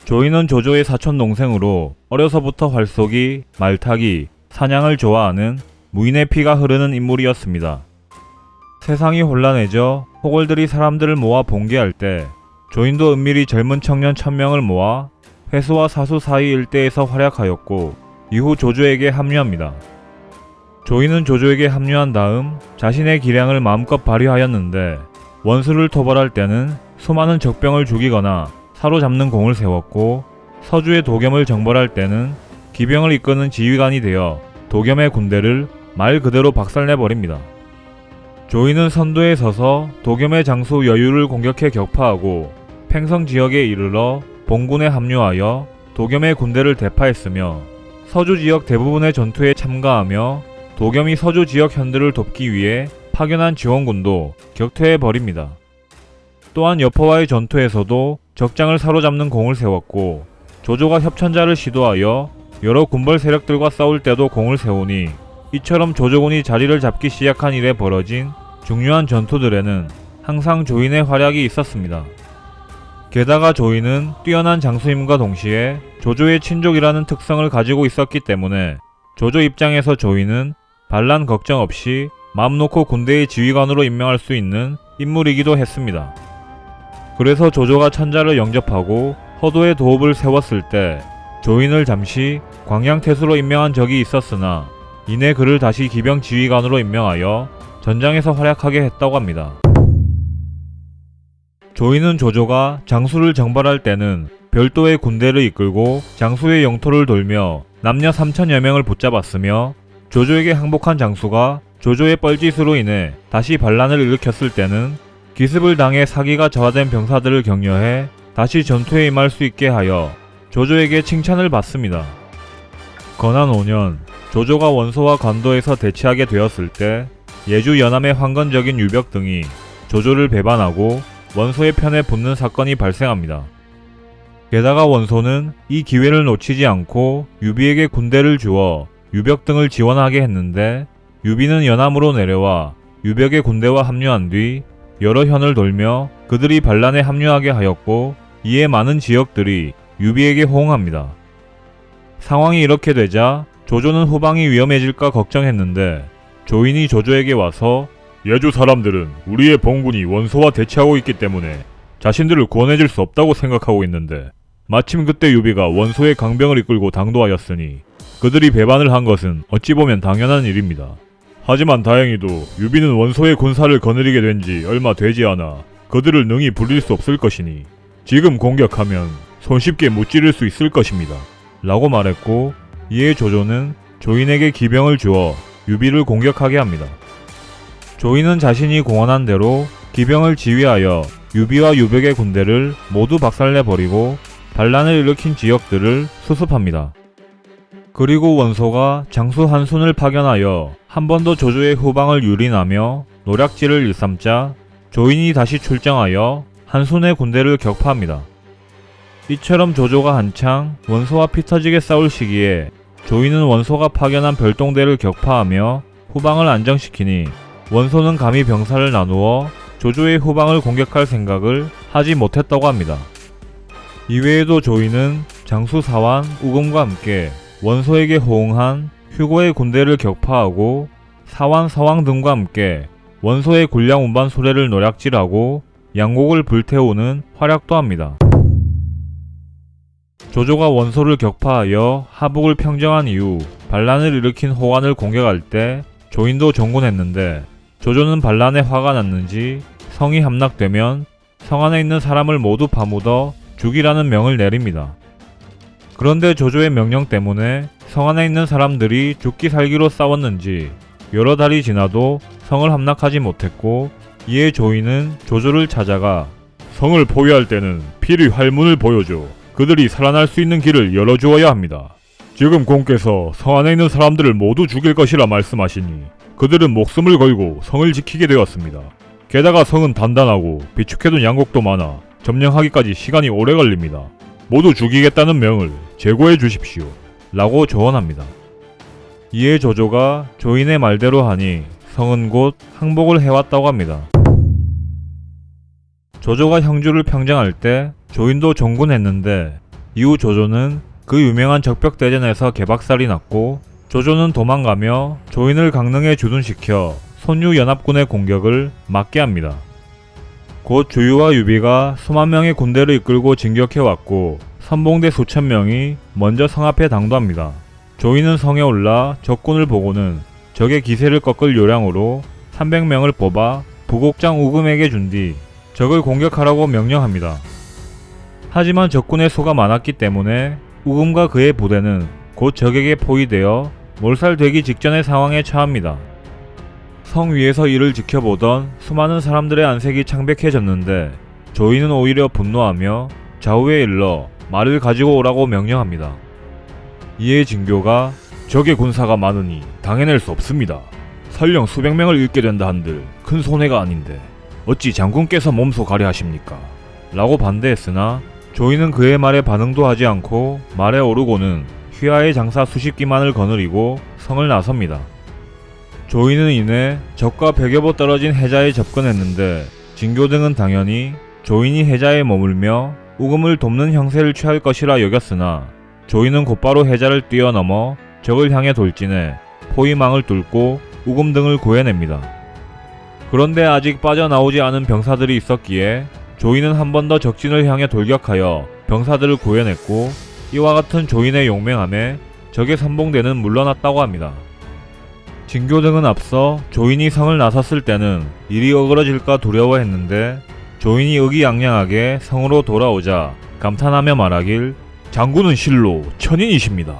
조이는 조조의 사촌 동생으로 어려서부터 활쏘기, 말타기, 사냥을 좋아하는 무인의 피가 흐르는 인물이었습니다. 세상이 혼란해져 호걸들이 사람들을 모아 봉기할 때 조인도 은밀히 젊은 청년 1000명을 모아 회수와 사수 사이 일대에서 활약하였고 이후 조조에게 합류합니다. 조이는 조조에게 합류한 다음 자신의 기량을 마음껏 발휘하였는데 원수를 토벌할 때는 수많은 적병을 죽이거나 사로잡는 공을 세웠고 서주의 도겸을 정벌할 때는 기병을 이끄는 지휘관이 되어 도겸의 군대를 말 그대로 박살내버립니다. 조이는 선두에 서서 도겸의 장수 여유를 공격해 격파하고 팽성 지역에 이르러 봉군에 합류하여 도겸의 군대를 대파했으며 서주 지역 대부분의 전투에 참가하며 도겸이 서주 지역 현들을 돕기 위해 파견한 지원군도 격퇴해버립니다. 또한 여포와의 전투에서도 적장을 사로잡는 공을 세웠고 조조가 협천자를 시도하여 여러 군벌 세력들과 싸울 때도 공을 세우니 이처럼 조조군이 자리를 잡기 시작한 이래 벌어진 중요한 전투들에는 항상 조인의 활약이 있었습니다. 게다가 조인은 뛰어난 장수임과 동시에 조조의 친족이라는 특성을 가지고 있었기 때문에 조조 입장에서 조인은 반란 걱정 없이 마음 놓고 군대의 지휘관으로 임명할 수 있는 인물이기도 했습니다. 그래서 조조가 천자를 영접하고 허도의 도읍을 세웠을 때 조인을 잠시 광양태수로 임명한 적이 있었으나 이내 그를 다시 기병 지휘관으로 임명하여 전장에서 활약하게 했다고 합니다. 조인은 조조가 장수를 정벌할 때는 별도의 군대를 이끌고 장수의 영토를 돌며 남녀 3000여 명을 붙잡았으며 조조에게 항복한 장수가 조조의 뻘짓으로 인해 다시 반란을 일으켰을 때는 기습을 당해 사기가 저하된 병사들을 격려해 다시 전투에 임할 수 있게 하여 조조에게 칭찬을 받습니다. 건한 5년, 조조가 원소와 관도에서 대치하게 되었을 때 예주 연암의 황건적인 유벽 등이 조조를 배반하고 원소의 편에 붙는 사건이 발생합니다. 게다가 원소는 이 기회를 놓치지 않고 유비에게 군대를 주어 유벽 등을 지원하게 했는데 유비는 연암으로 내려와 유벽의 군대와 합류한 뒤 여러 현을 돌며 그들이 반란에 합류하게 하였고 이에 많은 지역들이 유비에게 호응합니다. 상황이 이렇게 되자 조조는 후방이 위험해질까 걱정했는데 조인이 조조에게 와서 예주 사람들은 우리의 봉군이 원소와 대치하고 있기 때문에 자신들을 구원해줄 수 없다고 생각하고 있는데 마침 그때 유비가 원소의 강병을 이끌고 당도하였으니 그들이 배반을 한 것은 어찌 보면 당연한 일입니다. 하지만 다행히도 유비는 원소의 군사를 거느리게 된 지 얼마 되지 않아 그들을 능히 불릴 수 없을 것이니 지금 공격하면 손쉽게 무찌를 수 있을 것입니다. 라고 말했고 이에 조조는 조인에게 기병을 주어 유비를 공격하게 합니다. 조인은 자신이 공언한 대로 기병을 지휘하여 유비와 유벽의 군대를 모두 박살내버리고 반란을 일으킨 지역들을 수습합니다. 그리고 원소가 장수 한순을 파견하여 한 번 더 조조의 후방을 유린하며 노략질을 일삼자 조인이 다시 출정하여 한순의 군대를 격파합니다. 이처럼 조조가 한창 원소와 피터지게 싸울 시기에 조인은 원소가 파견한 별동대를 격파하며 후방을 안정시키니 원소는 감히 병사를 나누어 조조의 후방을 공격할 생각을 하지 못했다고 합니다. 이외에도 조인은 장수 사완, 우금과 함께 원소에게 호응한 휴고의 군대를 격파하고 사완, 서왕 등과 함께 원소의 군량 운반 수레를 노략질하고 양곡을 불태우는 활약도 합니다. 조조가 원소를 격파하여 하북을 평정한 이후 반란을 일으킨 호관을 공격할 때 조인도 종군했는데 조조는 반란에 화가 났는지 성이 함락되면 성 안에 있는 사람을 모두 파묻어 죽이라는 명을 내립니다. 그런데 조조의 명령 때문에 성 안에 있는 사람들이 죽기 살기로 싸웠는지 여러 달이 지나도 성을 함락하지 못했고 이에 조인은 조조를 찾아가 성을 포위할 때는 필히 활문을 보여줘 그들이 살아날 수 있는 길을 열어주어야 합니다. 지금 공께서 성 안에 있는 사람들을 모두 죽일 것이라 말씀하시니 그들은 목숨을 걸고 성을 지키게 되었습니다. 게다가 성은 단단하고 비축해둔 양곡도 많아 점령하기까지 시간이 오래 걸립니다. 모두 죽이겠다는 명을 제고해 주십시오. 라고 조언합니다. 이에 조조가 조인의 말대로 하니 성은 곧 항복을 해왔다고 합니다. 조조가 형주를 평정할 때 조인도 종군했는데 이후 조조는 그 유명한 적벽대전에서 개박살이 났고 조조는 도망가며 조인을 강릉에 주둔시켜 손유연합군의 공격을 막게 합니다. 곧 주유와 유비가 수만 명의 군대를 이끌고 진격해왔고 선봉대 수천 명이 먼저 성 앞에 당도합니다. 조인은 성에 올라 적군을 보고는 적의 기세를 꺾을 요량으로 300명을 뽑아 부곡장 우금에게 준 뒤 적을 공격하라고 명령합니다. 하지만 적군의 수가 많았기 때문에 우금과 그의 부대는 곧 적에게 포위되어 몰살되기 직전의 상황에 처합니다. 성 위에서 이를 지켜보던 수많은 사람들의 안색이 창백해졌는데 조인은 오히려 분노하며 좌우에 일러 말을 가지고 오라고 명령합니다. 이에 진교가 적의 군사가 많으니 당해낼 수 없습니다. 설령 수백 명을 잃게 된다 한들 큰 손해가 아닌데 어찌 장군께서 몸소 가려 하십니까? 라고 반대했으나 조인은 그의 말에 반응도 하지 않고 말에 오르고는 휘하의 장사 수십 기만을 거느리고 성을 나섭니다. 조인은 이내 적과 100여 보 떨어진 해자에 접근했는데 진교 등은 당연히 조인이 해자에 머물며 우금을 돕는 형세를 취할 것이라 여겼으나 조인은 곧바로 해자를 뛰어넘어 적을 향해 돌진해 포위망을 뚫고 우금 등을 구해냅니다. 그런데 아직 빠져나오지 않은 병사들이 있었기에 조인은 한 번 더 적진을 향해 돌격하여 병사들을 구해냈고 이와 같은 조인의 용맹함에 적의 선봉대는 물러났다고 합니다. 진교 등은 앞서 조인이 성을 나섰을 때는 일이 어그러질까 두려워했는데 조인이 의기양양하게 성으로 돌아오자 감탄하며 말하길 장군은 실로 천인이십니다.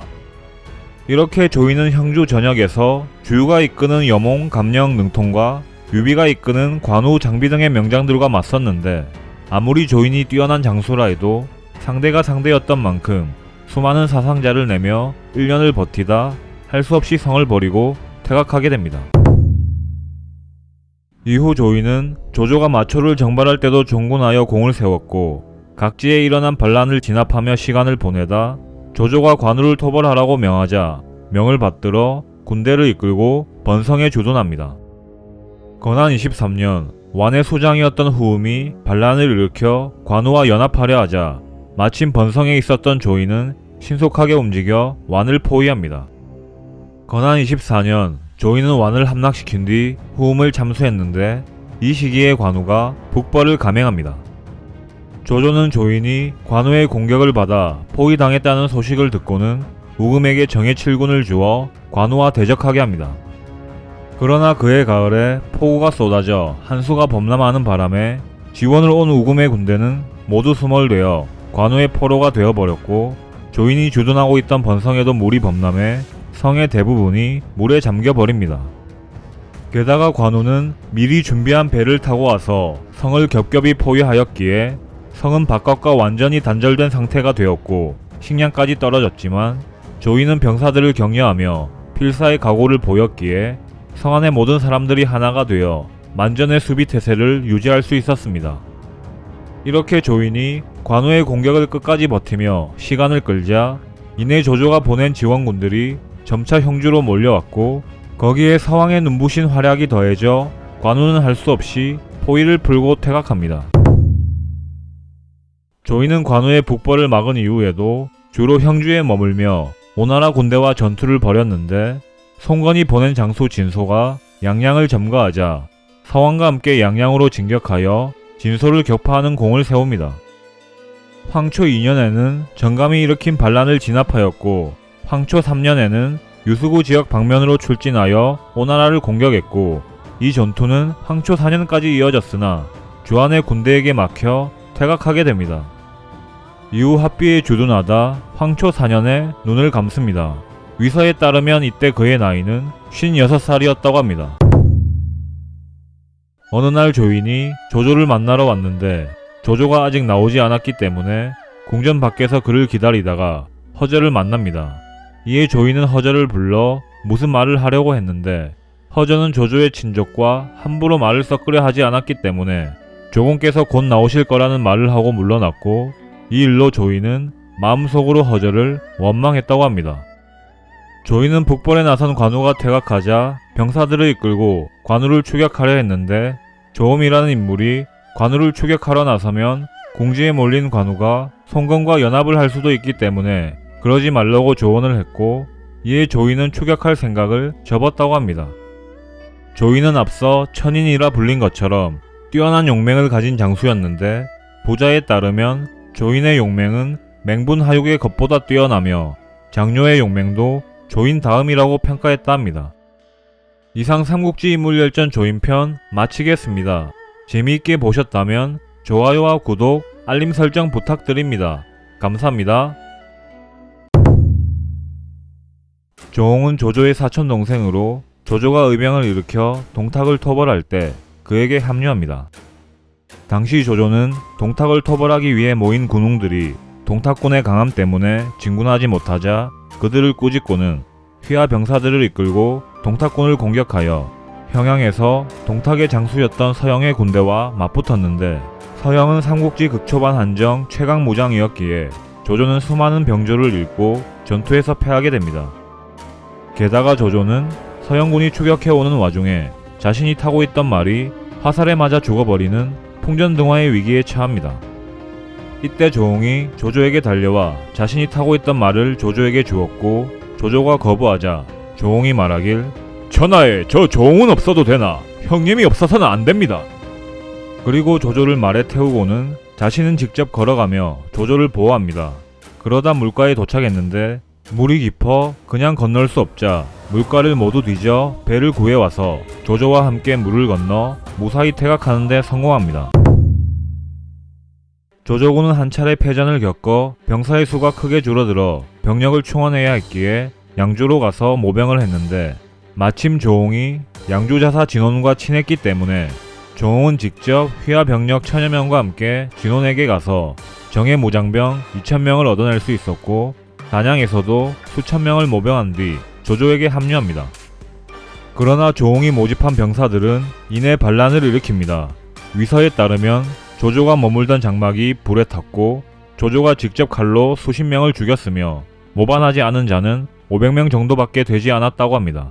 이렇게 조인은 형주 전역에서 주유가 이끄는 여몽, 감령, 능통과 유비가 이끄는 관우, 장비 등의 명장들과 맞섰는데 아무리 조인이 뛰어난 장수라 해도 상대가 상대였던 만큼 수많은 사상자를 내며 1년을 버티다 할 수 없이 성을 버리고 퇴각하게 됩니다. 이후 조인은 조조가 마초를 정발할 때도 종군하여 공을 세웠고 각지에 일어난 반란을 진압하며 시간을 보내다 조조가 관우를 토벌하라고 명하자 명을 받들어 군대를 이끌고 번성에 주둔합니다. 건한 23년 완의 수장이었던 후음이 반란을 일으켜 관우와 연합하려 하자 마침 번성에 있었던 조인은 신속하게 움직여 완을 포위합니다. 건한 24년 조인은 완을 함락시킨 뒤 후음을 참수했는데 이 시기에 관우가 북벌을 감행합니다. 조조는 조인이 관우의 공격을 받아 포위당했다는 소식을 듣고는 우금에게 정예 7군을 주어 관우와 대적하게 합니다. 그러나 그해 가을에 폭우가 쏟아져 한수가 범람하는 바람에 지원을 온 우금의 군대는 모두 수몰되어 관우의 포로가 되어버렸고 조인이 주둔하고 있던 번성에도 물이 범람해 성의 대부분이 물에 잠겨버립니다. 게다가 관우는 미리 준비한 배를 타고 와서 성을 겹겹이 포위하였기에 성은 바깥과 완전히 단절된 상태가 되었고 식량까지 떨어졌지만 조인은 병사들을 격려하며 필사의 각오를 보였기에 성 안의 모든 사람들이 하나가 되어 만전의 수비태세를 유지할 수 있었습니다. 이렇게 조인이 관우의 공격을 끝까지 버티며 시간을 끌자 이내 조조가 보낸 지원군들이 점차 형주로 몰려왔고 거기에 서왕의 눈부신 활약이 더해져 관우는 할 수 없이 포위를 풀고 퇴각합니다. 조인은 관우의 북벌을 막은 이후에도 주로 형주에 머물며 오나라 군대와 전투를 벌였는데 송건이 보낸 장수 진소가 양양을 점거하자 서왕과 함께 양양으로 진격하여 진소를 격파하는 공을 세웁니다. 황초 2년에는 정감이 일으킨 반란을 진압하였고 황초 3년에는 유수구 지역 방면으로 출진하여 오나라를 공격했고 이 전투는 황초 4년까지 이어졌으나 주안의 군대에게 막혀 퇴각하게 됩니다. 이후 합비에 주둔하다 황초 4년에 눈을 감습니다. 위서에 따르면 이때 그의 나이는 56살이었다고 합니다. 어느 날 조인이 조조를 만나러 왔는데 조조가 아직 나오지 않았기 때문에 궁전 밖에서 그를 기다리다가 허저를 만납니다. 이에 조인은 허저를 불러 무슨 말을 하려고 했는데 허저는 조조의 친족과 함부로 말을 섞으려 하지 않았기 때문에 조공께서 곧 나오실 거라는 말을 하고 물러났고 이 일로 조인은 마음속으로 허저를 원망했다고 합니다. 조인은 북벌에 나선 관우가 퇴각하자 병사들을 이끌고 관우를 추격하려 했는데 조음이라는 인물이 관우를 추격하러 나서면 궁지에 몰린 관우가 송건과 연합을 할 수도 있기 때문에 그러지 말라고 조언을 했고, 이에 조이는 추격할 생각을 접었다고 합니다. 조이는 앞서 천인이라 불린 것처럼 뛰어난 용맹을 가진 장수였는데, 보자에 따르면 조인의 용맹은 맹분하육의 것보다 뛰어나며 장료의 용맹도 조인 다음이라고 평가했다 합니다. 이상 삼국지 인물열전 조인편 마치겠습니다. 재미있게 보셨다면 좋아요와 구독, 알림 설정 부탁드립니다. 감사합니다. 조홍은 조조의 사촌 동생으로 조조가 의병을 일으켜 동탁을 토벌할 때 그에게 합류합니다. 당시 조조는 동탁을 토벌하기 위해 모인 군웅들이 동탁군의 강함 때문에 진군하지 못하자 그들을 꾸짖고는 휘하 병사들을 이끌고 동탁군을 공격하여 평양에서 동탁의 장수였던 서영의 군대와 맞붙었는데, 서영은 삼국지 극초반 한정 최강 무장이었기에 조조는 수많은 병조를 잃고 전투에서 패하게 됩니다. 게다가 조조는 서영군이 추격해오는 와중에 자신이 타고 있던 말이 화살에 맞아 죽어버리는 풍전등화의 위기에 처합니다. 이때 조홍이 조조에게 달려와 자신이 타고 있던 말을 조조에게 주었고, 조조가 거부하자 조홍이 말하길, 전하에 저 조홍은 없어도 되나 형님이 없어서는 안됩니다. 그리고 조조를 말에 태우고는 자신은 직접 걸어가며 조조를 보호합니다. 그러다 물가에 도착했는데 물이 깊어 그냥 건널 수 없자 물가를 모두 뒤져 배를 구해와서 조조와 함께 물을 건너 무사히 퇴각하는 데 성공합니다. 조조군은 한 차례 패전을 겪어 병사의 수가 크게 줄어들어 병력을 충원해야 했기에 양주로 가서 모병을 했는데, 마침 조홍이 양주자사 진원과 친했기 때문에 조홍은 직접 휘하 병력 1000여 명과 함께 진원에게 가서 정예 무장병 2000명을 얻어낼 수 있었고, 단양에서도 수천 명을 모병한 뒤 조조에게 합류합니다. 그러나 조홍이 모집한 병사들은 이내 반란을 일으킵니다. 위서에 따르면 조조가 머물던 장막이 불에 탔고, 조조가 직접 칼로 수십 명을 죽였으며 모반하지 않은 자는 500명 정도밖에 되지 않았다고 합니다.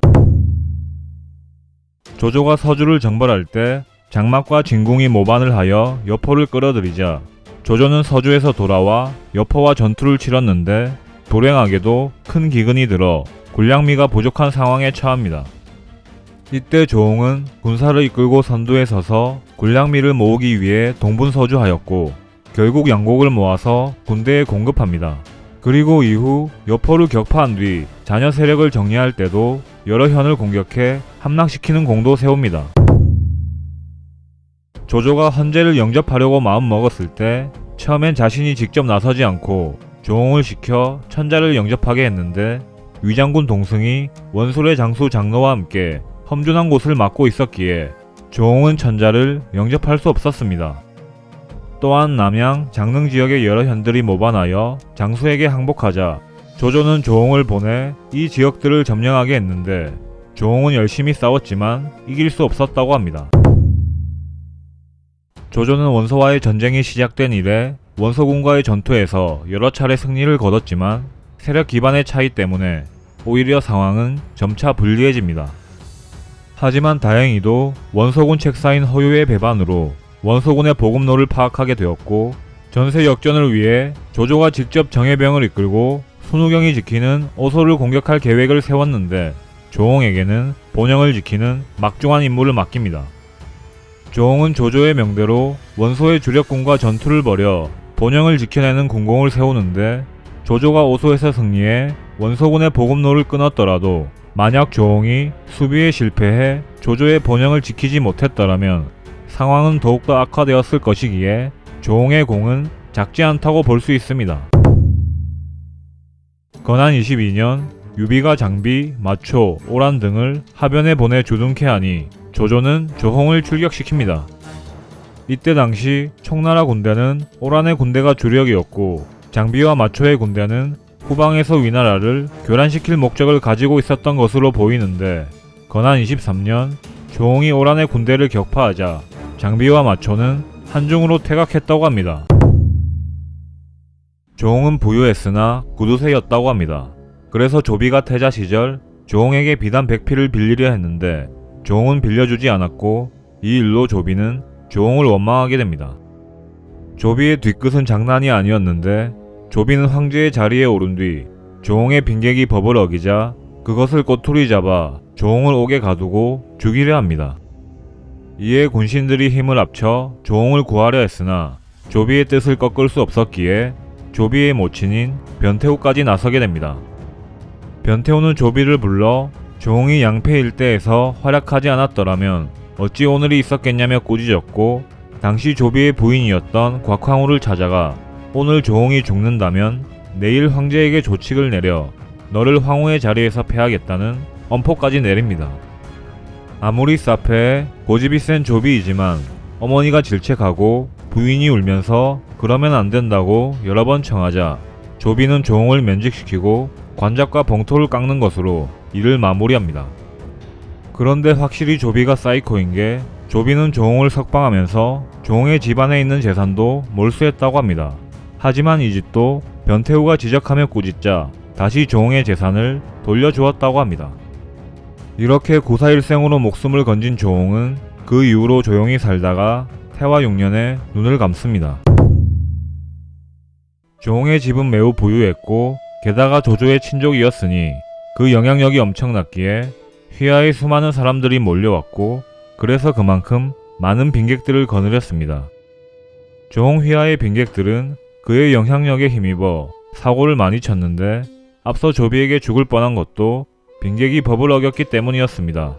조조가 서주를 정벌할 때 장막과 진궁이 모반을 하여 여포를 끌어들이자 조조는 서주에서 돌아와 여포와 전투를 치렀는데, 불행하게도 큰 기근이 들어 군량미가 부족한 상황에 처합니다. 이때 조홍은 군사를 이끌고 선두에 서서 군량미를 모으기 위해 동분서주하였고, 결국 양곡을 모아서 군대에 공급합니다. 그리고 이후 여포를 격파한 뒤 잔여 세력을 정리할 때도 여러 현을 공격해 함락시키는 공도 세웁니다. 조조가 헌제를 영접하려고 마음먹었을 때 처음엔 자신이 직접 나서지 않고 조홍을 시켜 천자를 영접하게 했는데, 위장군 동승이 원술의 장수 장로와 함께 험준한 곳을 막고 있었기에 조홍은 천자를 영접할 수 없었습니다. 또한 남양, 장릉 지역의 여러 현들이 모반하여 장수에게 항복하자 조조는 조홍을 보내 이 지역들을 점령하게 했는데, 조홍은 열심히 싸웠지만 이길 수 없었다고 합니다. 조조는 원소와의 전쟁이 시작된 이래 원소군과의 전투에서 여러 차례 승리를 거뒀지만 세력 기반의 차이 때문에 오히려 상황은 점차 불리해집니다. 하지만 다행히도 원소군 책사인 허유의 배반으로 원소군의 보급로를 파악하게 되었고, 전세 역전을 위해 조조가 직접 정예병을 이끌고 손우경이 지키는 오소를 공격할 계획을 세웠는데, 조홍에게는 본영을 지키는 막중한 임무를 맡깁니다. 조홍은 조조의 명대로 원소의 주력군과 전투를 벌여 본영을 지켜내는 군공을 세우는데, 조조가 오소에서 승리해 원소군의 보급로를 끊었더라도 만약 조홍이 수비에 실패해 조조의 본영을 지키지 못했더라면 상황은 더욱더 악화되었을 것이기에 조홍의 공은 작지 않다고 볼 수 있습니다. 건한 22년 유비가 장비, 마초, 오란 등을 하변에 보내 주둔케 하니 조조는 조홍을 출격시킵니다. 이때 당시 청나라 군대는 오란의 군대가 주력이었고, 장비와 마초의 군대는 후방에서 위나라를 교란시킬 목적을 가지고 있었던 것으로 보이는데, 건한 23년 조홍이 오란의 군대를 격파하자 장비와 마초는 한중으로 퇴각했다고 합니다. 조홍은 부유했으나 구두쇠였다고 합니다. 그래서 조비가 태자 시절 조홍에게 비단 100피를 빌리려 했는데 조홍은 빌려주지 않았고, 이 일로 조비는 조홍을 원망하게 됩니다. 조비의 뒤끝은 장난이 아니었는데 조비는 황제의 자리에 오른 뒤 조홍의 빈객이 법을 어기자 그것을 꼬투리 잡아 조홍을 옥에 가두고 죽이려 합니다. 이에 군신들이 힘을 합쳐 조홍을 구하려 했으나 조비의 뜻을 꺾을 수 없었기에 조비의 모친인 변태우까지 나서게 됩니다. 변태우는 조비를 불러 조홍이 양패 일대에서 활약하지 않았더라면 어찌 오늘이 있었겠냐며 꾸짖었고, 당시 조비의 부인이었던 곽황후를 찾아가 오늘 조홍이 죽는다면 내일 황제에게 조칙을 내려 너를 황후의 자리에서 패하겠다는 엄포까지 내립니다. 아무리 사페에 고집이 센 조비이지만 어머니가 질책하고 부인이 울면서 그러면 안 된다고 여러 번 청하자 조비는 조홍을 면직시키고 관작과 봉토를 깎는 것으로 일을 마무리합니다. 그런데 확실히 조비가 사이코인 게 조비는 조홍을 석방하면서 조홍의 집안에 있는 재산도 몰수했다고 합니다. 하지만 이 짓도 변태우가 지적하며 꾸짖자 다시 조홍의 재산을 돌려주었다고 합니다. 이렇게 구사일생으로 목숨을 건진 조홍은 그 이후로 조용히 살다가 태화 6년에 눈을 감습니다. 조홍의 집은 매우 부유했고 게다가 조조의 친족이었으니 그 영향력이 엄청났기에 휘하에 수많은 사람들이 몰려왔고 그래서 그만큼 많은 빈객들을 거느렸습니다. 조홍 휘하의 빈객들은 그의 영향력에 힘입어 사고를 많이 쳤는데 앞서 조비에게 죽을 뻔한 것도 빈객이 법을 어겼기 때문이었습니다.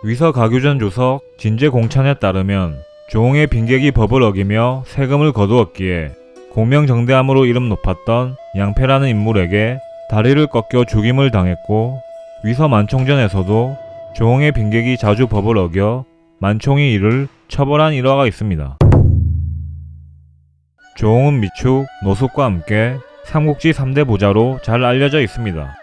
위서 가규전 주석 진제공찬에 따르면 조홍의 빈객이 법을 어기며 세금을 거두었기에 공명정대함으로 이름 높았던 양패라는 인물에게 다리를 꺾여 죽임을 당했고, 위서 만총전에서도 조홍의 빈객이 자주 법을 어겨 만총이 이를 처벌한 일화가 있습니다. 조홍은 미축, 노숙과 함께 삼국지 3대 부자로 잘 알려져 있습니다.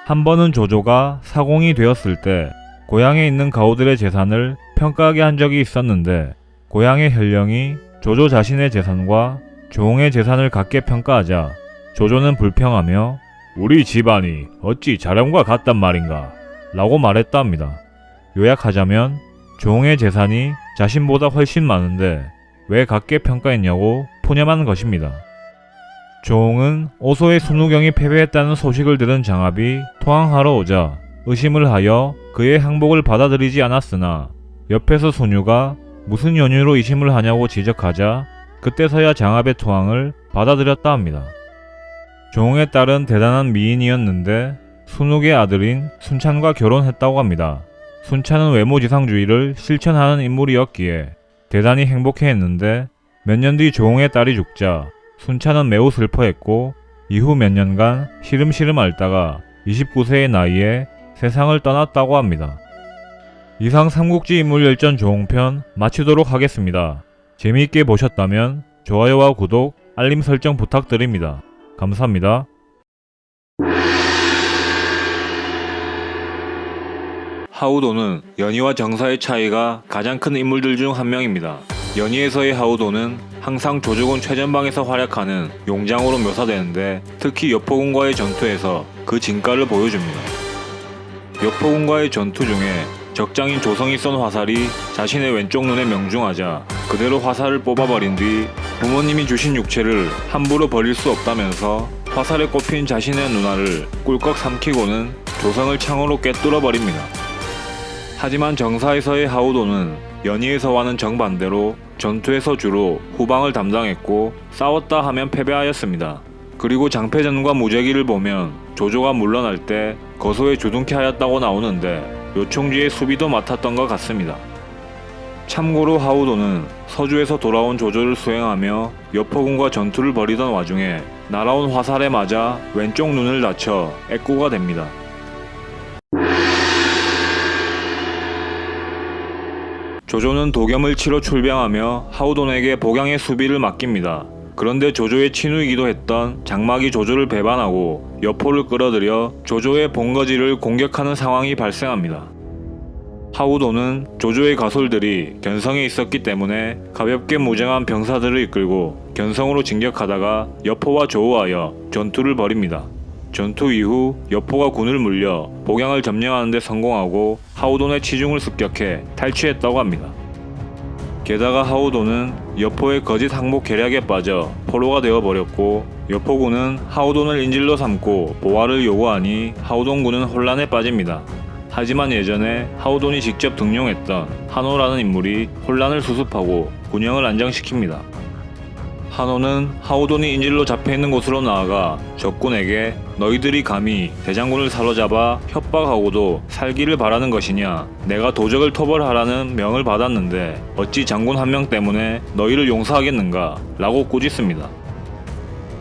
한 번은 조조가 사공이 되었을 때 고향에 있는 가오들의 재산을 평가하게 한 적이 있었는데, 고향의 현령이 조조 자신의 재산과 조홍의 재산을 같게 평가하자 조조는 불평하며 우리 집안이 어찌 자령과 같단 말인가 라고 말했다 합니다. 요약하자면 조홍의 재산이 자신보다 훨씬 많은데 왜 같게 평가했냐고 푸념한 것입니다. 조홍은 오소의 순우경이 패배했다는 소식을 들은 장합이 토항하러 오자 의심을 하여 그의 항복을 받아들이지 않았으나 옆에서 소유가 무슨 연유로 의심을 하냐고 지적하자 그때서야 장합의 토항을 받아들였다 합니다. 조홍의 딸은 대단한 미인이었는데 순욱의 아들인 순찬과 결혼했다고 합니다. 순찬은 외모지상주의를 실천하는 인물이었기에 대단히 행복해했는데 몇 년 뒤 조홍의 딸이 죽자 순찬은 매우 슬퍼했고 이후 몇 년간 시름시름 앓다가 29세의 나이에 세상을 떠났다고 합니다. 이상 삼국지 인물열전 조홍편 마치도록 하겠습니다. 재미있게 보셨다면 좋아요와 구독, 알림 설정 부탁드립니다. 감사합니다. 하우도는 연희와 정사의 차이가 가장 큰 인물들 중 한 명입니다. 연희에서의 하우도는 항상 조조군 최전방에서 활약하는 용장으로 묘사되는데 특히 여포군과의 전투에서 그 진가를 보여줍니다. 여포군과의 전투 중에 적장인 조성이 쏜 화살이 자신의 왼쪽 눈에 명중하자 그대로 화살을 뽑아버린 뒤 부모님이 주신 육체를 함부로 버릴 수 없다면서 화살에 꼽힌 자신의 누나를 꿀꺽 삼키고는 조성을 창으로 꿰뚫어 버립니다. 하지만 정사에서의 하우도는 연희에서와는 정반대로 전투에서 주로 후방을 담당했고 싸웠다 하면 패배하였습니다. 그리고 장패전과 무제기를 보면 조조가 물러날 때 거소에 주둔케 하였다고 나오는데 요충지의 수비도 맡았던 것 같습니다. 참고로 하우도는 서주에서 돌아온 조조를 수행하며 여포군과 전투를 벌이던 와중에 날아온 화살에 맞아 왼쪽 눈을 다쳐 애꾸가 됩니다. 조조는 도겸을 치러 출병하며 하우돈에게 복양의 수비를 맡깁니다. 그런데 조조의 친우이기도 했던 장막이 조조를 배반하고 여포를 끌어들여 조조의 본거지를 공격하는 상황이 발생합니다. 하우도는 조조의 가솔들이 견성에 있었기 때문에 가볍게 무장한 병사들을 이끌고 견성으로 진격하다가 여포와 조우하여 전투를 벌입니다. 전투 이후 여포가 군을 물려 복양을 점령하는 데 성공하고 하우돈의 치중을 습격해 탈취했다고 합니다. 게다가 하우돈은 여포의 거짓 항복 계략에 빠져 포로가 되어버렸고, 여포군은 하우돈을 인질로 삼고 보화를 요구하니 하우돈군은 혼란에 빠집니다. 하지만 예전에 하우돈이 직접 등용했던 한호라는 인물이 혼란을 수습하고 군영을 안정시킵니다. 한호는 하우돈이 인질로 잡혀있는 곳으로 나아가 적군에게 너희들이 감히 대장군을 사로잡아 협박하고도 살기를 바라는 것이냐, 내가 도적을 토벌하라는 명을 받았는데 어찌 장군 한 명 때문에 너희를 용서하겠는가 라고 꾸짖습니다.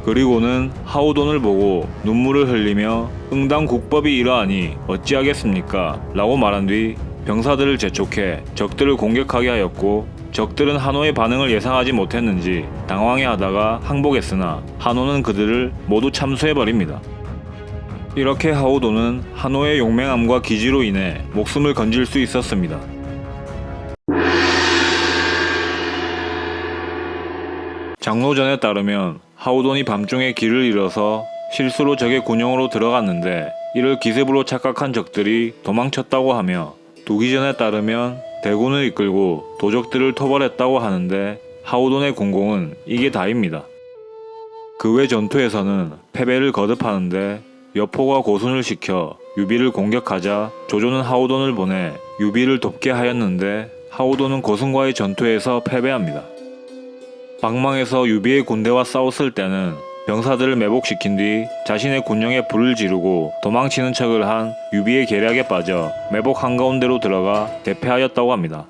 그리고는 하우돈을 보고 눈물을 흘리며 응당 국법이 이러하니 어찌하겠습니까 라고 말한 뒤 병사들을 재촉해 적들을 공격하게 하였고, 적들은 한호의 반응을 예상하지 못했는지 당황해하다가 항복했으나 한호는 그들을 모두 참수해버립니다. 이렇게 하우돈은 한호의 용맹함과 기지로 인해 목숨을 건질 수 있었습니다. 장로전에 따르면 하우돈이 밤중에 길을 잃어서 실수로 적의 군영으로 들어갔는데 이를 기습으로 착각한 적들이 도망쳤다고 하며, 두기전에 따르면 대군을 이끌고 도적들을 토벌했다고 하는데 하우돈의 군공은 이게 다입니다. 그 외 전투에서는 패배를 거듭하는데 여포가 고순을 시켜 유비를 공격하자 조조는 하우돈을 보내 유비를 돕게 하였는데 하우돈은 고순과의 전투에서 패배합니다. 방망에서 유비의 군대와 싸웠을 때는 병사들을 매복시킨 뒤 자신의 군영에 불을 지르고 도망치는 척을 한 유비의 계략에 빠져 매복 한가운데로 들어가 대패하였다고 합니다.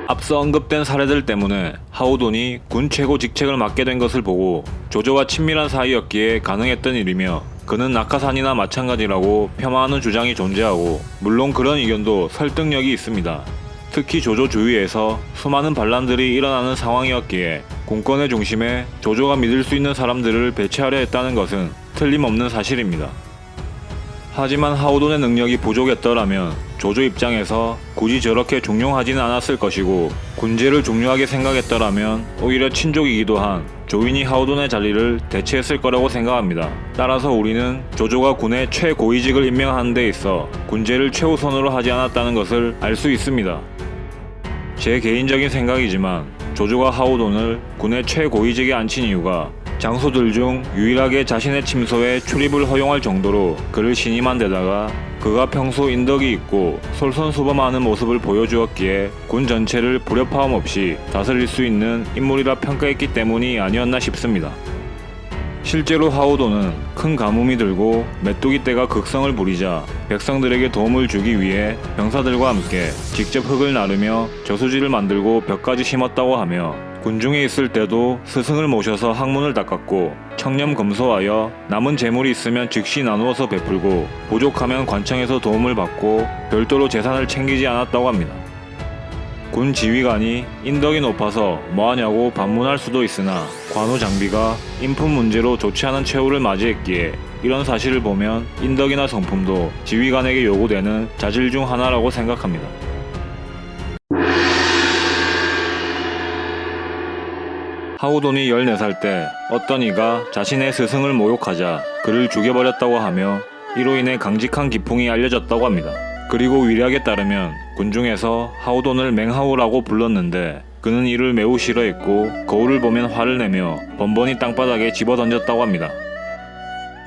앞서 언급된 사례들 때문에 하우돈이 군 최고 직책을 맡게 된 것을 보고 조조와 친밀한 사이였기에 가능했던 일이며, 그는 낙하산이나 마찬가지라고 폄하하는 주장이 존재하고, 물론 그런 의견도 설득력이 있습니다. 특히 조조 주위에서 수많은 반란들이 일어나는 상황이었기에 군권의 중심에 조조가 믿을 수 있는 사람들을 배치하려 했다는 것은 틀림없는 사실입니다. 하지만 하우돈의 능력이 부족했더라면 조조 입장에서 굳이 저렇게 중용하지는 않았을 것이고, 군제를 중요하게 생각했더라면 오히려 친족이기도 한 조인이 하우돈의 자리를 대체했을 거라고 생각합니다. 따라서 우리는 조조가 군의 최고위직을 임명하는 데 있어 군제를 최우선으로 하지 않았다는 것을 알 수 있습니다. 제 개인적인 생각이지만 조조가 하우돈을 군의 최고위직에 앉힌 이유가 장수들 중 유일하게 자신의 침소에 출입을 허용할 정도로 그를 신임한 데다가 그가 평소 인덕이 있고 솔선수범하는 모습을 보여주었기에 군 전체를 불협화음 없이 다스릴 수 있는 인물이라 평가했기 때문이 아니었나 싶습니다. 실제로 하우돈은 큰 가뭄이 들고 메뚜기 떼가 극성을 부리자 백성들에게 도움을 주기 위해 병사들과 함께 직접 흙을 나르며 저수지를 만들고 벽까지 심었다고 하며, 군중에 있을 때도 스승을 모셔서 학문을 닦았고, 청렴 검소하여 남은 재물이 있으면 즉시 나누어서 베풀고 부족하면 관청에서 도움을 받고 별도로 재산을 챙기지 않았다고 합니다. 군 지휘관이 인덕이 높아서 뭐하냐고 반문할 수도 있으나 관우 장비가 인품 문제로 좋지 않은 최후를 맞이했기에 이런 사실을 보면 인덕이나 성품도 지휘관에게 요구되는 자질 중 하나라고 생각합니다. 하우돈이 14살 때 어떤 이가 자신의 스승을 모욕하자 그를 죽여버렸다고 하며, 이로 인해 강직한 기풍이 알려졌다고 합니다. 그리고 위략에 따르면 군중에서 하우돈을 맹하우라고 불렀는데 그는 이를 매우 싫어했고 거울을 보면 화를 내며 번번이 땅바닥에 집어던졌다고 합니다.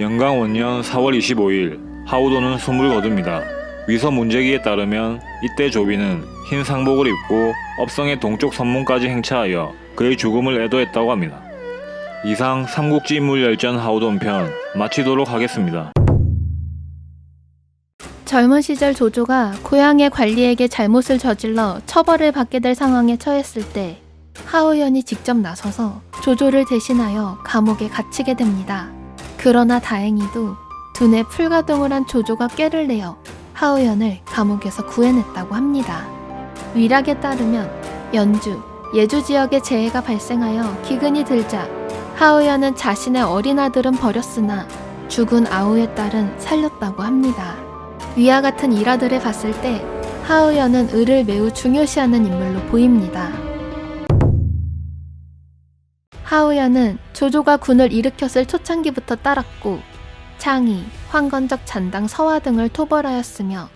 영강 원년 4월 25일 하우돈은 숨을 거둡니다. 위서 문제기에 따르면 이때 조비는 흰 상복을 입고 업성의 동쪽 선문까지 행차하여 그의 죽음을 애도했다고 합니다. 이상 삼국지 인물 열전 하우돈 편 마치도록 하겠습니다. 젊은 시절 조조가 고향의 관리에게 잘못을 저질러 처벌을 받게 될 상황에 처했을 때 하우연이 직접 나서서 조조를 대신하여 감옥에 갇히게 됩니다. 그러나 다행히도 두뇌 풀가동을 한 조조가 꾀를 내어 하우연을 감옥에서 구해냈다고 합니다. 위락에 따르면 연주, 예주 지역에 재해가 발생하여 기근이 들자 하우연은 자신의 어린 아들은 버렸으나 죽은 아우의 딸은 살렸다고 합니다. 위와 같은 일화들을 봤을 때 하우연은 을을 매우 중요시하는 인물로 보입니다. 하우연은 조조가 군을 일으켰을 초창기부터 따랐고 창의, 황건적 잔당 서화 등을 토벌하였으며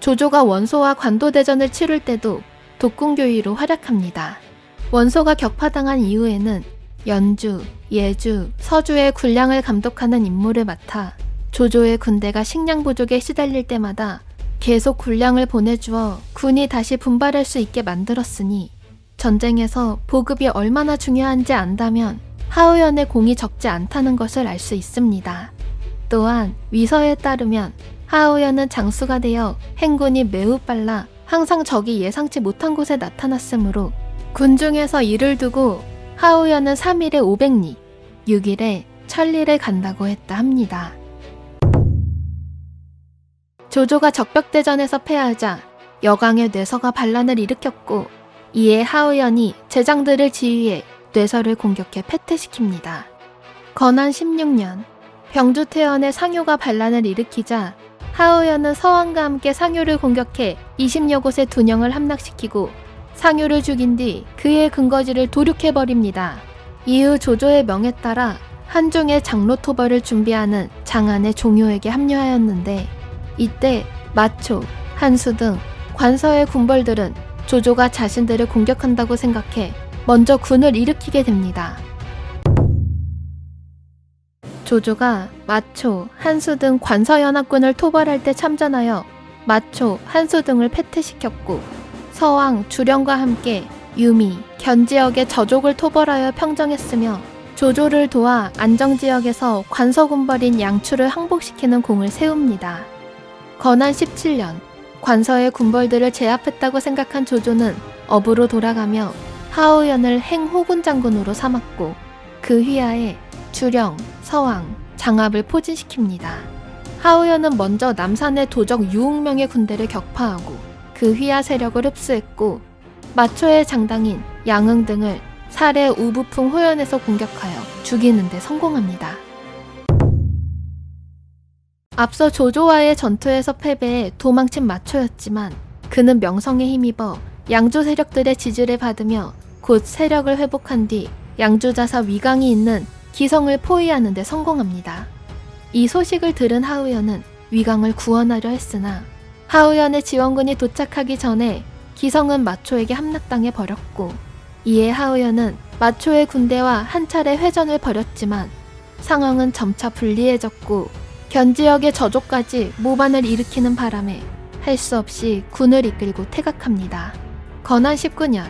조조가 원소와 관도대전을 치룰 때도 독군교위로 활약합니다. 원소가 격파당한 이후에는 연주, 예주, 서주의 군량을 감독하는 임무를 맡아 조조의 군대가 식량 부족에 시달릴 때마다 계속 군량을 보내주어 군이 다시 분발할 수 있게 만들었으니 전쟁에서 보급이 얼마나 중요한지 안다면 하우연의 공이 적지 않다는 것을 알 수 있습니다. 또한 위서에 따르면 하우연은 장수가 되어 행군이 매우 빨라 항상 적이 예상치 못한 곳에 나타났으므로 군중에서 일을 두고 하우연은 3일에 500리, 6일에 1000리를 간다고 했다 합니다. 조조가 적벽대전에서 패하자 여강의 뇌서가 반란을 일으켰고 이에 하우연이 제장들을 지휘해 뇌서를 공격해 패퇴시킵니다. 건한 16년 병주태연의 상효가 반란을 일으키자 하우연은 서왕과 함께 상효를 공격해 20여 곳의 둔영을 함락시키고 상효를 죽인 뒤 그의 근거지를 도륙해버립니다. 이후 조조의 명에 따라 한중의 장로토벌을 준비하는 장안의 종효에게 합류하였는데 이때 마초, 한수 등 관서의 군벌들은 조조가 자신들을 공격한다고 생각해 먼저 군을 일으키게 됩니다. 조조가 마초, 한수 등 관서연합군을 토벌할 때 참전하여 마초, 한수 등을 패퇴시켰고 서왕, 주령과 함께 유미, 견 지역의 저족을 토벌하여 평정했으며 조조를 도와 안정지역에서 관서군벌인 양추를 항복시키는 공을 세웁니다. 건한 17년 관서의 군벌들을 제압했다고 생각한 조조는 업으로 돌아가며 하우연을 행호군 장군으로 삼았고 그 휘하에 주령, 서왕, 장압을 포진시킵니다. 하우연은 먼저 남산의 도적 6명의 군대를 격파하고 그 휘하 세력을 흡수했고 마초의 장당인 양흥 등을 살해 우부풍 호연에서 공격하여 죽이는 데 성공합니다. 앞서 조조와의 전투에서 패배해 도망친 마초였지만 그는 명성에 힘입어 양주 세력들의 지지를 받으며 곧 세력을 회복한 뒤 양주자사 위강이 있는 기성을 포위하는 데 성공합니다. 이 소식을 들은 하우연은 위강을 구원하려 했으나 하우연의 지원군이 도착하기 전에 기성은 마초에게 함락당해 버렸고 이에 하우연은 마초의 군대와 한 차례 회전을 벌였지만 상황은 점차 불리해졌고 견지역의 저족까지 모반을 일으키는 바람에 할 수 없이 군을 이끌고 퇴각합니다. 건한 19년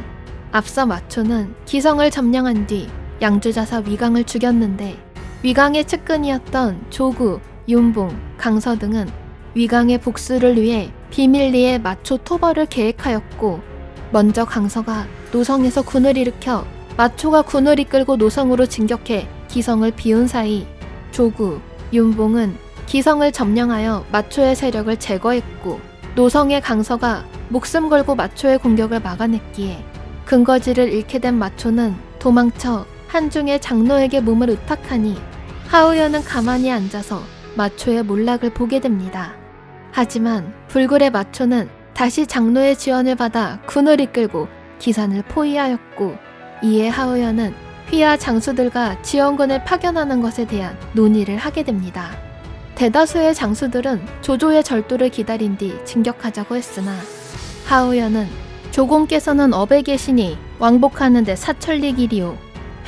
앞서 마초는 기성을 점령한 뒤 양주자사 위강을 죽였는데 위강의 측근이었던 조구, 윤봉, 강서 등은 위강의 복수를 위해 비밀리에 마초 토벌을 계획하였고 먼저 강서가 노성에서 군을 일으켜 마초가 군을 이끌고 노성으로 진격해 기성을 비운 사이 조구, 윤봉은 기성을 점령하여 마초의 세력을 제거했고 노성의 강서가 목숨 걸고 마초의 공격을 막아냈기에 근거지를 잃게 된 마초는 도망쳐 한중의 장로에게 몸을 의탁하니 하우연은 가만히 앉아서 마초의 몰락을 보게 됩니다. 하지만 불굴의 마초는 다시 장로의 지원을 받아 군을 이끌고 기산을 포위하였고 이에 하우연은 휘하 장수들과 지원군을 파견하는 것에 대한 논의를 하게 됩니다. 대다수의 장수들은 조조의 절도를 기다린 뒤 진격하자고 했으나 하우연은 조공께서는 업에 계시니 왕복하는 데 사천리 길이오.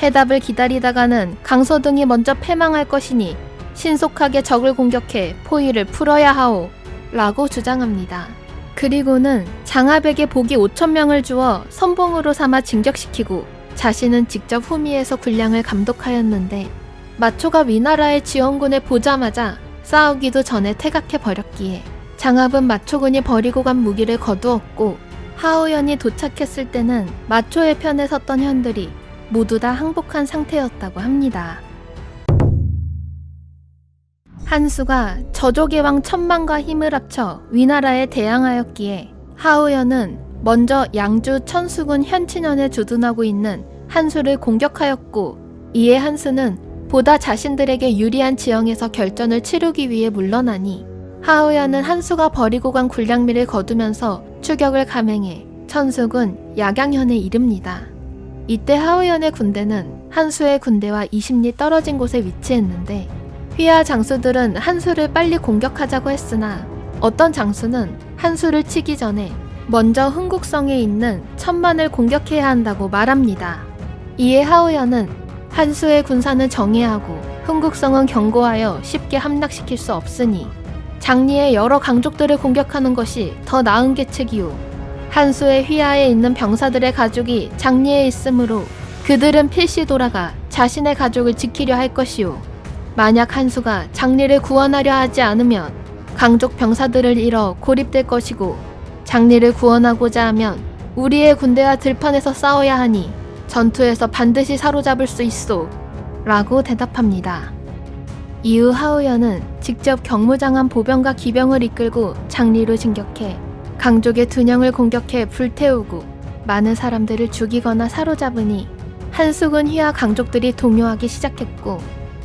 해답을 기다리다가는 강서 등이 먼저 패망할 것이니 신속하게 적을 공격해 포위를 풀어야 하오 라고 주장합니다. 그리고는 장압에게 복이 5,000명을 주어 선봉으로 삼아 진격시키고 자신은 직접 후미에서 군량을 감독하였는데 마초가 위나라의 지원군을 보자마자 싸우기도 전에 퇴각해버렸기에 장압은 마초군이 버리고 간 무기를 거두었고 하우연이 도착했을 때는 마초의 편에 섰던 현들이 모두 다 항복한 상태였다고 합니다. 한수가 저족의 왕 천만과 힘을 합쳐 위나라에 대항하였기에 하우연은 먼저 양주 천수군 현친현에 주둔하고 있는 한수를 공격하였고 이에 한수는 보다 자신들에게 유리한 지형에서 결전을 치르기 위해 물러나니 하우연은 한수가 버리고 간 군량미를 거두면서 추격을 감행해 천수군 약양현에 이릅니다. 이때 하우연의 군대는 한수의 군대와 20리 떨어진 곳에 위치했는데 휘하 장수들은 한수를 빨리 공격하자고 했으나 어떤 장수는 한수를 치기 전에 먼저 흥국성에 있는 천만을 공격해야 한다고 말합니다. 이에 하우연은 한수의 군사는 정예하고 흥국성은 견고하여 쉽게 함락시킬 수 없으니 장리의 여러 강족들을 공격하는 것이 더 나은 계책이오. 한수의 휘하에 있는 병사들의 가족이 장리에 있으므로 그들은 필시 돌아가 자신의 가족을 지키려 할 것이오. 만약 한수가 장리를 구원하려 하지 않으면 강족 병사들을 잃어 고립될 것이고 장리를 구원하고자 하면 우리의 군대와 들판에서 싸워야 하니 전투에서 반드시 사로잡을 수 있소. 라고 대답합니다. 이후 하우연은 직접 경무장한 보병과 기병을 이끌고 장리로 진격해 강족의 둔영을 공격해 불태우고 많은 사람들을 죽이거나 사로잡으니 한수군 휘하 강족들이 동요하기 시작했고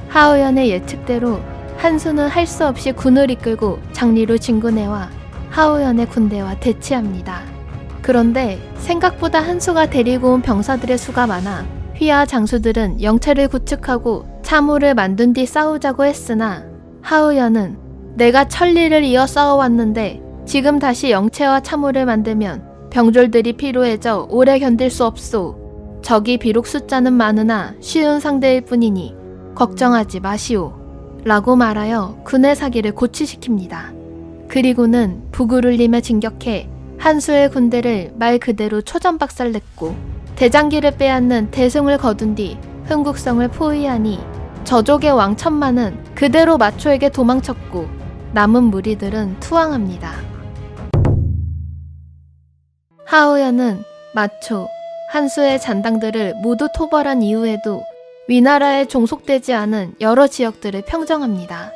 하우연의 예측대로 한수는 할 수 없이 군을 이끌고 장리로 진군해와 하우연의 군대와 대치합니다. 그런데 생각보다 한수가 데리고 온 병사들의 수가 많아 휘하 장수들은 영체를 구축하고 참호를 만든 뒤 싸우자고 했으나 하우연은 내가 천리를 이어 싸워왔는데 지금 다시 영체와 참호를 만들면 병졸들이 피로해져 오래 견딜 수 없소. 적이 비록 숫자는 많으나 쉬운 상대일 뿐이니 걱정하지 마시오. 라고 말하여 군의 사기를 고취시킵니다. 그리고는 북을 울리며 진격해 한수의 군대를 말 그대로 초전박살냈고 대장기를 빼앗는 대승을 거둔 뒤 흥국성을 포위하니 저족의 왕 천만은 그대로 마초에게 도망쳤고 남은 무리들은 투항합니다. 하우연은 마초, 한수의 잔당들을 모두 토벌한 이후에도 위나라에 종속되지 않은 여러 지역들을 평정합니다.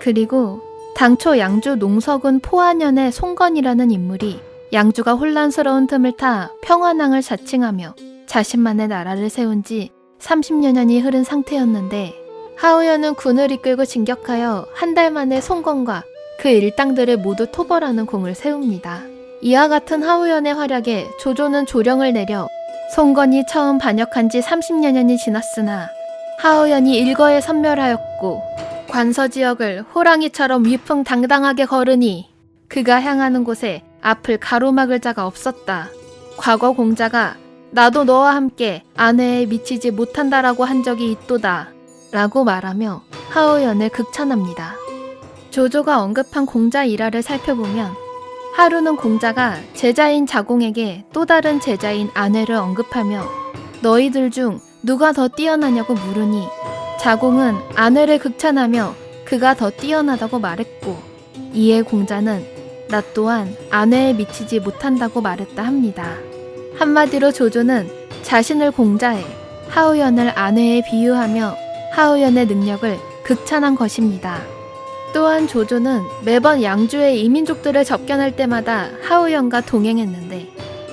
그리고 당초 양주 농서군 포안현의 송건이라는 인물이 양주가 혼란스러운 틈을 타 평안왕을 자칭하며 자신만의 나라를 세운 지 30여 년이 흐른 상태였는데 하우연은 군을 이끌고 진격하여 한 달 만에 송건과 그 일당들을 모두 토벌하는 공을 세웁니다. 이와 같은 하우연의 활약에 조조는 조령을 내려 송건이 처음 반역한 지 30여 년이 지났으나 하우연이 일거에 선멸하였고 관서 지역을 호랑이처럼 위풍당당하게 걸으니 그가 향하는 곳에 앞을 가로막을 자가 없었다. 과거 공자가 나도 너와 함께 안회에 미치지 못한다라고 한 적이 있도다 라고 말하며 하우연을 극찬합니다. 조조가 언급한 공자 일화를 살펴보면 하루는 공자가 제자인 자공에게 또 다른 제자인 안회를 언급하며 너희들 중 누가 더 뛰어나냐고 물으니 자공은 안회를 극찬하며 그가 더 뛰어나다고 말했고 이에 공자는 나 또한 안회에 미치지 못한다고 말했다 합니다. 한마디로 조조는 자신을 공자에 하우연을 안회에 비유하며 하우연의 능력을 극찬한 것입니다. 또한 조조는 매번 양주의 이민족들을 접견할 때마다 하우연과 동행했는데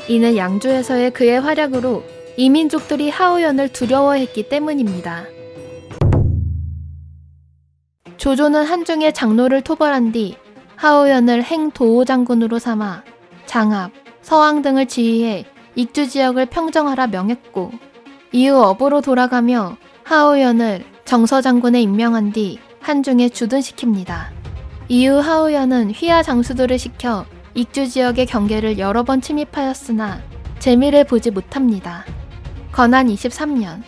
이는 양주에서의 그의 활약으로 이민족들이 하우연을 두려워했기 때문입니다. 조조는 한중의 장로를 토벌한 뒤 하우연을 행도호장군으로 삼아 장압, 서왕 등을 지휘해 익주 지역을 평정하라 명했고 이후 업으로 돌아가며 하우연을 정서장군에 임명한 뒤 한중에 주둔시킵니다. 이후 하우연은 휘하 장수들을 시켜 익주 지역의 경계를 여러 번 침입하였으나 재미를 보지 못합니다. 건한 23년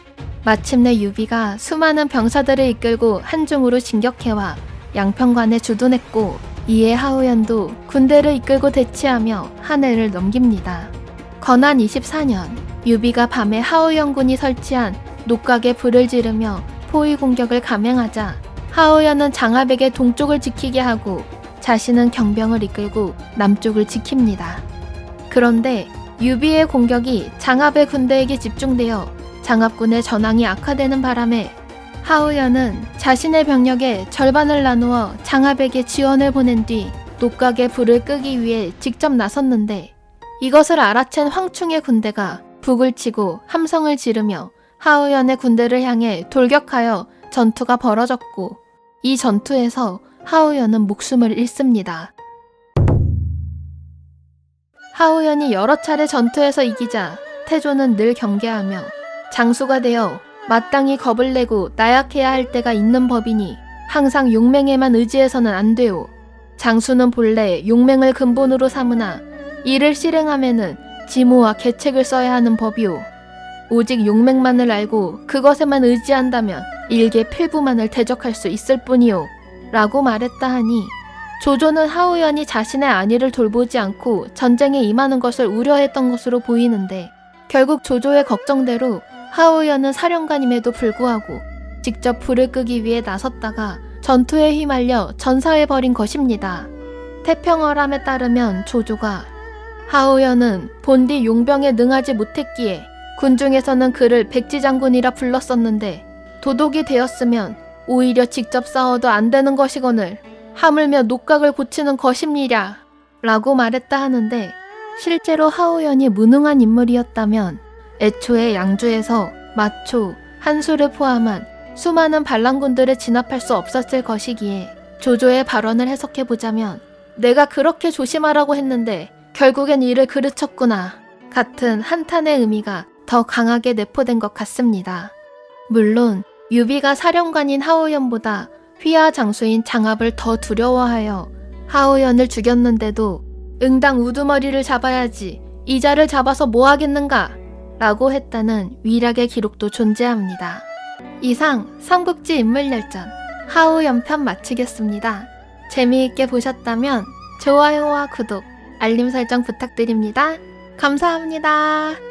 마침내 유비가 수많은 병사들을 이끌고 한중으로 진격해와 양평관에 주둔했고 이에 하우연도 군대를 이끌고 대치하며 한 해를 넘깁니다. 건한 24년 유비가 밤에 하우연군이 설치한 녹각에 불을 지르며 포위 공격을 감행하자 하우연은 장압에게 동쪽을 지키게 하고 자신은 경병을 이끌고 남쪽을 지킵니다. 그런데 유비의 공격이 장압의 군대에게 집중되어 장압군의 전황이 악화되는 바람에 하우연은 자신의 병력의 절반을 나누어 장압에게 지원을 보낸 뒤 녹각의 불을 끄기 위해 직접 나섰는데 이것을 알아챈 황충의 군대가 북을 치고 함성을 지르며 하우연의 군대를 향해 돌격하여 전투가 벌어졌고 이 전투에서 하우연은 목숨을 잃습니다. 하우연이 여러 차례 전투에서 이기자 태조는 늘 경계하며 장수가 되어 마땅히 겁을 내고 나약해야 할 때가 있는 법이니 항상 용맹에만 의지해서는 안 돼요 장수는 본래 용맹을 근본으로 삼으나 이를 실행함에는 지모와 계책을 써야 하는 법이오. 오직 용맹만을 알고 그것에만 의지한다면 일개 필부만을 대적할 수 있을 뿐이오. 라고 말했다 하니 조조는 하우연이 자신의 안위를 돌보지 않고 전쟁에 임하는 것을 우려했던 것으로 보이는데 결국 조조의 걱정대로 하우연은 사령관임에도 불구하고 직접 불을 끄기 위해 나섰다가 전투에 휘말려 전사해버린 것입니다. 태평어람에 따르면 조조가 하우연은 본디 용병에 능하지 못했기에 군중에서는 그를 백지장군이라 불렀었는데 도독이 되었으면 오히려 직접 싸워도 안 되는 것이거늘 하물며 녹각을 고치는 것입니랴 라고 말했다 하는데 실제로 하우연이 무능한 인물이었다면 애초에 양주에서 마초, 한수를 포함한 수많은 반란군들을 진압할 수 없었을 것이기에 조조의 발언을 해석해보자면 내가 그렇게 조심하라고 했는데 결국엔 이를 그르쳤구나 같은 한탄의 의미가 더 강하게 내포된 것 같습니다. 물론 유비가 사령관인 하우연보다 휘하 장수인 장압을 더 두려워하여 하우연을 죽였는데도 응당 우두머리를 잡아야지 이자를 잡아서 뭐 하겠는가 라고 했다는 위락의 기록도 존재합니다. 이상 삼국지 인물열전 하우연편 마치겠습니다. 재미있게 보셨다면 좋아요와 구독, 알림 설정 부탁드립니다. 감사합니다.